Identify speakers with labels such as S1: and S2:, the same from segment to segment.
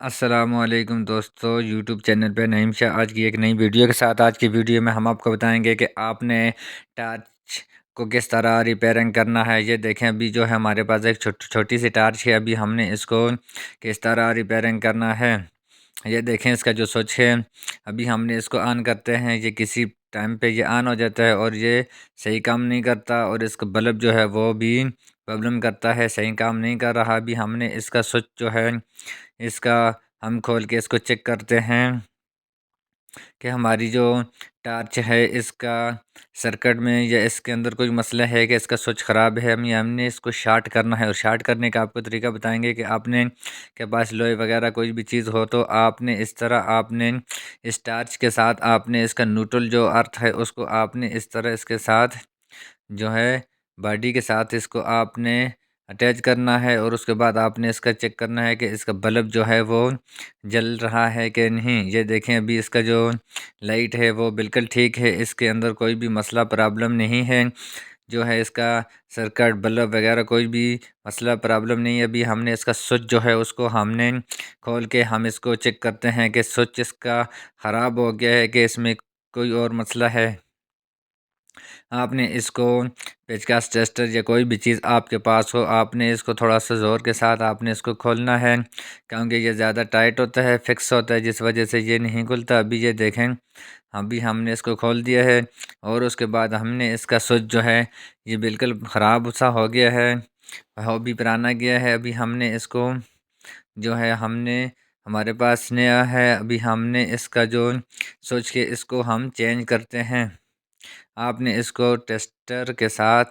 S1: السلام علیکم دوستو، یوٹیوب چینل پہ نعیم شاہ آج کی ایک نئی ویڈیو کے ساتھ۔ آج کی ویڈیو میں ہم آپ کو بتائیں گے کہ آپ نے ٹارچ کو کس طرح ریپیئرنگ کرنا ہے۔ یہ دیکھیں، ابھی جو ہے ہمارے پاس ایک چھوٹی سی ٹارچ ہے، ابھی ہم نے اس کو کس طرح ریپیئرنگ کرنا ہے۔ یہ دیکھیں، اس کا جو سوئچ ہے، ابھی ہم نے اس کو آن کرتے ہیں، یہ کسی ٹائم پہ یہ آن ہو جاتا ہے اور یہ صحیح کام نہیں کرتا، اور اس کا بلب جو ہے وہ بھی پرابلم کرتا ہے، صحیح کام نہیں کر رہا۔ ابھی ہم نے اس کا سوئچ جو ہے، اس کا ہم کھول کے اس کو چیک کرتے ہیں کہ ہماری جو ٹارچ ہے اس کا سرکٹ میں یا اس کے اندر کوئی مسئلہ ہے کہ اس کا سوئچ خراب ہے۔ ہم نے اس کو شارٹ کرنا ہے، اور شارٹ کرنے کا آپ کو طریقہ بتائیں گے کہ آپ نے کے پاس لوہے وغیرہ کوئی بھی چیز ہو تو آپ نے اس طرح اس ٹارچ کے ساتھ آپ نے اس کا نیوٹرل جو ارتھ ہے اس کو آپ نے اس طرح اس کے ساتھ جو ہے باڈی کے ساتھ اس کو آپ نے اٹیچ کرنا ہے، اور اس کے بعد آپ نے اس کا چیک کرنا ہے کہ اس کا بلب جو ہے وہ جل رہا ہے کہ نہیں۔ یہ دیکھیں، ابھی اس کا جو لائٹ ہے وہ بالکل ٹھیک ہے، اس کے اندر کوئی بھی مسئلہ پرابلم نہیں ہے، جو ہے اس کا سرکٹ بلب وغیرہ کوئی بھی مسئلہ پرابلم نہیں ہے۔ ابھی ہم نے اس کا سوئچ جو ہے اس کو ہم نے کھول کے ہم اس کو چیک کرتے ہیں کہ سوئچ اس کا خراب ہو گیا ہے کہ اس میں کوئی اور مسئلہ ہے۔ آپ نے اس کو پیچکس ٹیسٹر یا کوئی بھی چیز آپ کے پاس ہو، آپ نے اس کو تھوڑا سا زور کے ساتھ آپ نے اس کو کھولنا ہے، کیونکہ یہ زیادہ ٹائٹ ہوتا ہے، فکس ہوتا ہے، جس وجہ سے یہ نہیں کھلتا۔ ابھی یہ دیکھیں، ابھی ہم نے اس کو کھول دیا ہے، اور اس کے بعد ہم نے اس کا سوئچ جو ہے یہ بالکل خراب سا ہو گیا ہے، وہ بھی پرانا گیا ہے۔ ابھی ہم نے اس کو جو ہے ہمارے پاس نیا ہے، ابھی ہم نے اس کا جو سوچ کے اس کو ہم چینج کرتے ہیں۔ آپ نے اس کو ٹیسٹر کے ساتھ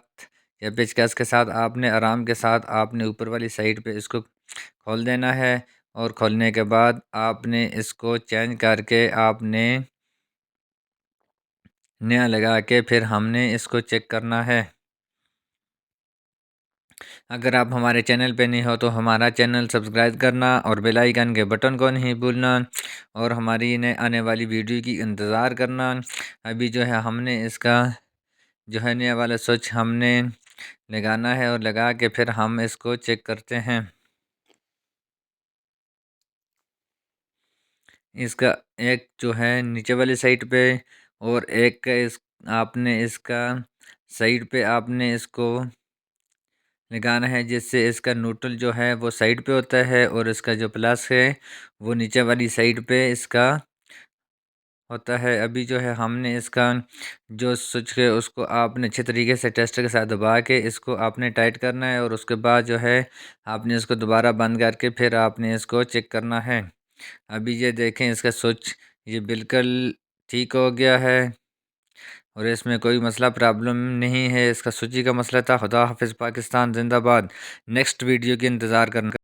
S1: یا پیچکس کے ساتھ آپ نے آرام کے ساتھ آپ نے اوپر والی سائڈ پہ اس کو کھول دینا ہے، اور کھولنے کے بعد آپ نے اس کو چینج کر کے آپ نے نیا لگا کے پھر ہم نے اس کو چیک کرنا ہے۔ اگر آپ ہمارے چینل پہ نہیں ہو تو ہمارا چینل سبسکرائب کرنا اور بیل آئیکن کے بٹن کو نہیں بھولنا، اور ہماری آنے والی ویڈیو کی انتظار کرنا۔ ابھی جو ہے ہم نے اس کا جو ہے نیا والا سوئچ ہم نے لگانا ہے، اور لگا کے پھر ہم اس کو چیک کرتے ہیں۔ اس کا ایک جو ہے نیچے والی سائڈ پہ، اور ایک آپ نے اس کا سائڈ پہ آپ نے اس کو لگانا ہے، جس سے اس کا نیوٹرل جو ہے وہ سائڈ پہ ہوتا ہے، اور اس کا جو پلس ہے وہ نیچے والی سائڈ پہ اس کا ہوتا ہے۔ ابھی جو ہے ہم نے اس کا جو سوئچ ہے اس کو آپ نے اچھے طریقے سے ٹیسٹر کے ساتھ دبا کے اس کو آپ نے ٹائٹ کرنا ہے، اور اس کے بعد جو ہے آپ نے اس کو دوبارہ بند کر کے پھر آپ نے اس کو چیک کرنا ہے۔ ابھی یہ دیکھیں، اس کا سوئچ یہ بالکل ٹھیک ہو گیا ہے، اور اس میں کوئی مسئلہ پرابلم نہیں ہے، اس کا سوئچ کا مسئلہ تھا۔ خدا حافظ، پاکستان زندہ باد۔ نیکسٹ ویڈیو کی انتظار کرنا۔